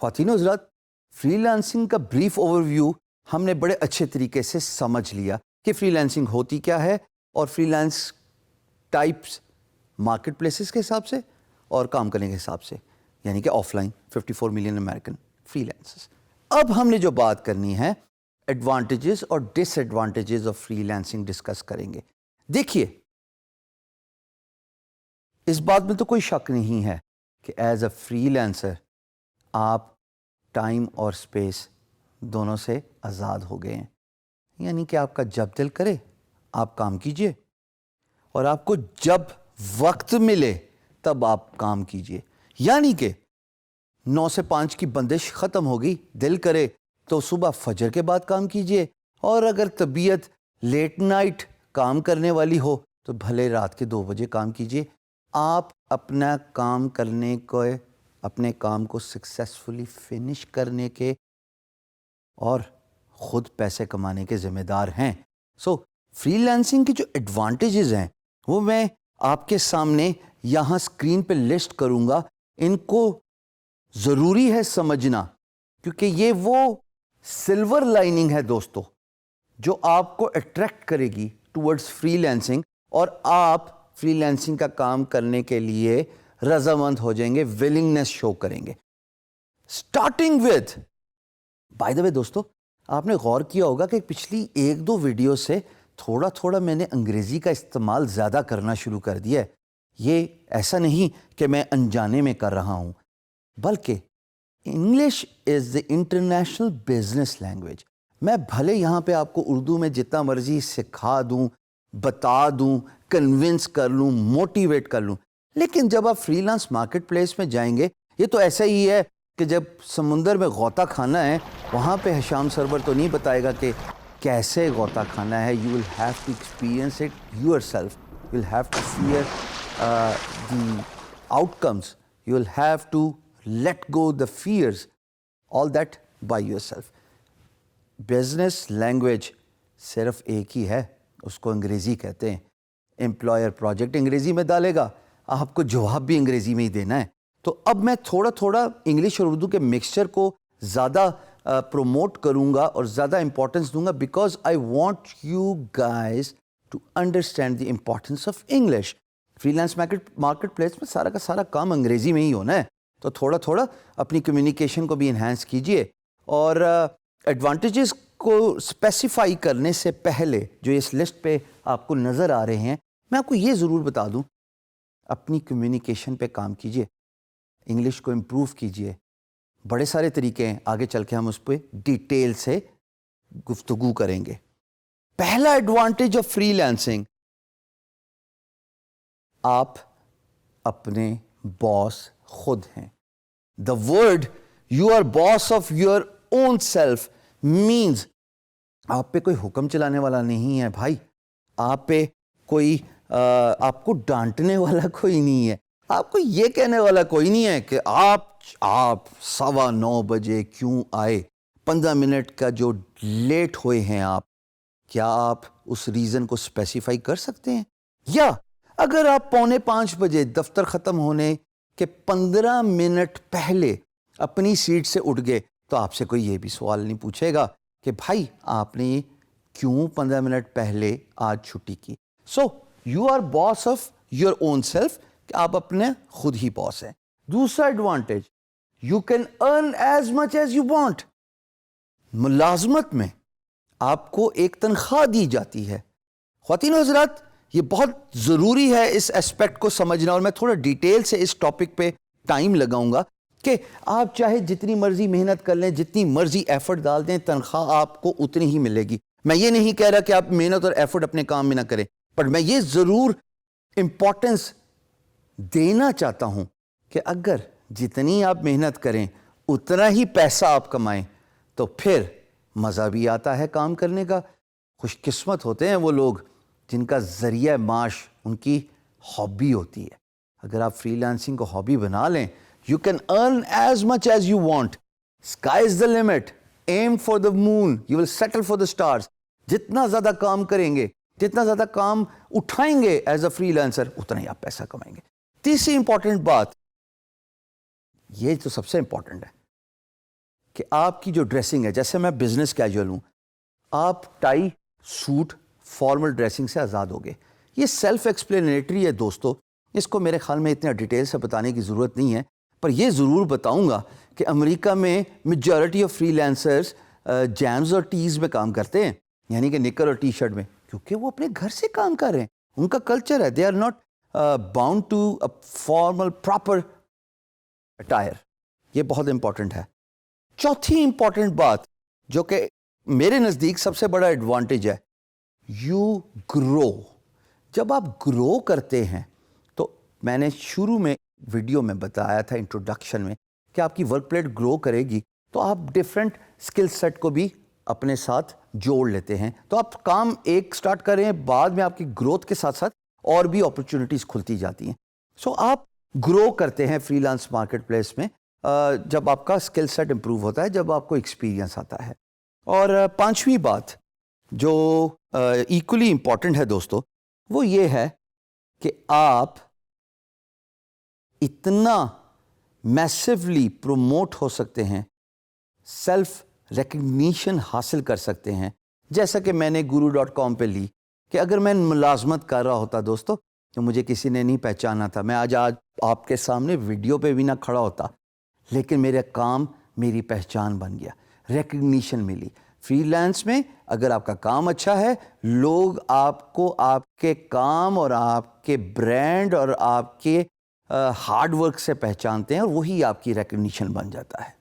خواتین و حضرات، فری لانسنگ کا بریف اوور ویو ہم نے بڑے اچھے طریقے سے سمجھ لیا کہ فری لانسنگ ہوتی کیا ہے اور free lance types market places کے حساب سے اور کام کرنے کے حساب سے، یعنی کہ offline 54 million American freelancers. اب ہم نے جو بات کرنی ہے ایڈوانٹیجز اور disadvantages of freelancing discuss کریں گے۔ دیکھیے، اس بات میں تو کوئی شک نہیں ہے کہ ایز اے فری لانسر آپ ٹائم اور اسپیس دونوں سے آزاد ہو گئے ہیں، یعنی کہ آپ کا جب دل کرے آپ کام کیجئے اور آپ کو جب وقت ملے تب آپ کام کیجئے، یعنی کہ 9 سے 5 کی بندش ختم ہوگی، دل کرے تو صبح فجر کے بعد کام کیجئے، اور اگر طبیعت لیٹ نائٹ کام کرنے والی ہو تو بھلے رات کے 2 بجے کام کیجئے۔ آپ اپنا کام کرنے کو، اپنے کام کو سکسیسفلی فنش کرنے کے اور خود پیسے کمانے کے ذمہ دار ہیں۔ سو فری لانسنگ کی جو ایڈوانٹیجز ہیں وہ میں آپ کے سامنے یہاں اسکرین پہ لسٹ کروں گا، ان کو ضروری ہے سمجھنا، کیونکہ یہ وہ سلور لائننگ ہے دوستو جو آپ کو اٹریکٹ کرے گی ٹورڈز فری لانسنگ، اور آپ فری لانسنگ کا کام کرنے کے لیے رضامند ہو جائیں گے، ولنگنس شو کریں گے۔ اسٹارٹنگ وتھ، بائی دا وے دوستو، آپ نے غور کیا ہوگا کہ پچھلی 1-2 ویڈیو سے تھوڑا تھوڑا میں نے انگریزی کا استعمال زیادہ کرنا شروع کر دیا ہے۔ یہ ایسا نہیں کہ میں انجانے میں کر رہا ہوں، بلکہ English is the international business language. میں بھلے یہاں پہ آپ کو اردو میں جتنا مرضی سکھا دوں، بتا دوں، کنونس کر لوں، موٹیویٹ کر لوں، لیکن جب آپ فری لانس مارکیٹ پلیس میں جائیں گے، یہ تو ایسا ہی ہے کہ جب سمندر میں غوطہ کھانا ہے، وہاں پہ حشام سرور تو نہیں بتائے گا کہ کیسے غوطہ کھانا ہے۔ You will have to experience it yourself. You will have to fear the outcomes. You will have to let go the fears. All that by yourself. Business language صرف ایک ہی ہے، اس کو انگریزی کہتے ہیں۔ امپلائر پروجیکٹ انگریزی میں ڈالے گا، آپ کو جواب بھی انگریزی میں ہی دینا ہے۔ تو اب میں تھوڑا تھوڑا انگلش اور اردو کے مکسچر کو زیادہ پروموٹ کروں گا اور زیادہ امپورٹنس دوں گا، because I want you guys to understand the importance of English. Freelance marketplace میں سارا کا سارا کام انگریزی میں ہی ہونا ہے، تو تھوڑا تھوڑا اپنی کمیونیکیشن کو بھی انہینس کیجئے۔ اور ایڈوانٹیجز کو اسپیسیفائی کرنے سے پہلے جو اس لسٹ پہ آپ کو نظر آ رہے ہیں، میں آپ کو یہ ضرور بتا دوں، اپنی کمیونیکیشن پہ کام کیجئے، انگلش کو امپروو کیجئے۔ بڑے سارے طریقے ہیں، آگے چل کے ہم اس پہ ڈیٹیل سے گفتگو کریں گے۔ پہلا ایڈوانٹیج آف فری لانسنگ، آپ اپنے باس خود ہیں۔ The word you are boss of your own self means آپ پہ کوئی حکم چلانے والا نہیں ہے بھائی، آپ پہ کوئی آپ کو ڈانٹنے والا کوئی نہیں ہے، آپ کو یہ کہنے والا کوئی نہیں ہے کہ آپ 9:15 بجے کیوں آئے، 15 منٹ کا جو لیٹ ہوئے ہیں آپ، کیا آپ اس ریزن کو اسپیسیفائی کر سکتے ہیں؟ یا اگر آپ 4:45 بجے دفتر ختم ہونے کے 15 منٹ پہلے اپنی سیٹ سے اٹھ گئے تو آپ سے کوئی یہ بھی سوال نہیں پوچھے گا کہ بھائی آپ نے کیوں 15 منٹ پہلے آج چھٹی کی۔ So you are boss of your own self, کہ آپ اپنے خود ہی باس ہیں۔ دوسرا advantage, you can earn as much as you want. ملازمت میں آپ کو ایک تنخواہ دی جاتی ہے۔ خواتین و حضرات، یہ بہت ضروری ہے اس اسپیکٹ کو سمجھنا، اور میں تھوڑا ڈیٹیل سے اس ٹاپک پہ ٹائم لگاؤں گا کہ آپ چاہے جتنی مرضی محنت کر لیں، جتنی مرضی ایفرٹ ڈال دیں، تنخواہ آپ کو اتنی ہی ملے گی۔ میں یہ نہیں کہہ رہا کہ آپ محنت اور ایفرٹ اپنے کام میں نہ کریں، پر میں یہ ضرور امپورٹنس دینا چاہتا ہوں کہ اگر جتنی آپ محنت کریں اتنا ہی پیسہ آپ کمائیں تو پھر مزہ بھی آتا ہے کام کرنے کا۔ خوش قسمت ہوتے ہیں وہ لوگ جن کا ذریعہ معاش ان کی ہابی ہوتی ہے۔ اگر آپ فری لانسنگ کو ہابی بنا لیں، you can earn as much as you want. Sky is the limit. Aim for the moon. You will settle for the stars. جتنا زیادہ کام کریں گے، جتنا زیادہ کام اٹھائیں گے ایز اے فری لانسر، اتنا ہی آپ پیسہ کمائیں گے۔ تیسری امپورٹنٹ بات، یہ تو سب سے امپورٹنٹ ہے، کہ آپ کی جو ڈریسنگ ہے, جیسے میں بزنس کیجول ہوں, آپ ٹائی سوٹ فارمل ڈریسنگ سے آزاد ہو گئے. یہ سیلف ایکسپلینیٹری ہے دوستو, اس کو میرے خیال میں اتنا ڈیٹیل سے بتانے کی ضرورت نہیں ہے, پر یہ ضرور بتاؤں گا کہ امریکہ میں میجورٹی آف فری لینسرز جیمز اور ٹیز میں کام کرتے ہیں, یعنی کہ نکر اور ٹی شرٹ میں, کیونکہ وہ اپنے گھر سے کام کر رہے ہیں, ان کا کلچر ہے, they are not bound to a formal proper attire. یہ بہت امپورٹنٹ ہے. چوتھی امپورٹنٹ بات جو کہ میرے نزدیک سب سے بڑا ایڈوانٹیج ہے, یو گرو. جب آپ گرو کرتے ہیں تو میں نے شروع میں ویڈیو میں بتایا تھا انٹروڈکشن میں کہ آپ کی ورک پلیٹ گرو کرے گی تو آپ ڈفرینٹ اسکل سیٹ کو بھی اپنے ساتھ جوڑ لیتے ہیں. تو آپ کام ایک سٹارٹ کریں, بعد میں آپ کی گروتھ کے ساتھ ساتھ اور بھی اپرچونٹیز کھلتی جاتی ہیں. سو آپ گرو کرتے ہیں فری لانس مارکیٹ پلیس میں جب آپ کا اسکل سیٹ امپروو ہوتا ہے, جب آپ کو ایکسپیرینس آتا ہے. اور پانچویں بات جو ایکولی امپورٹنٹ ہے دوستو, وہ یہ ہے کہ آپ اتنا میسیولی پروموٹ ہو سکتے ہیں, سیلف ریکگنیشن حاصل کر سکتے ہیں, جیسا کہ میں نے guru.com پہ لی کہ اگر میں ملازمت کر رہا ہوتا دوستو تو مجھے کسی نے نہیں پہچانا تھا, میں آج آپ کے سامنے ویڈیو پہ بھی نہ کھڑا ہوتا, لیکن میرا کام میری پہچان بن گیا, ریکگنیشن ملی. فری لانس میں اگر آپ کا کام اچھا ہے, لوگ آپ کو آپ کے کام اور آپ کے برانڈ اور آپ کے ہارڈ ورک سے پہچانتے ہیں, اور وہی آپ کی ریکگنیشن بن جاتا ہے.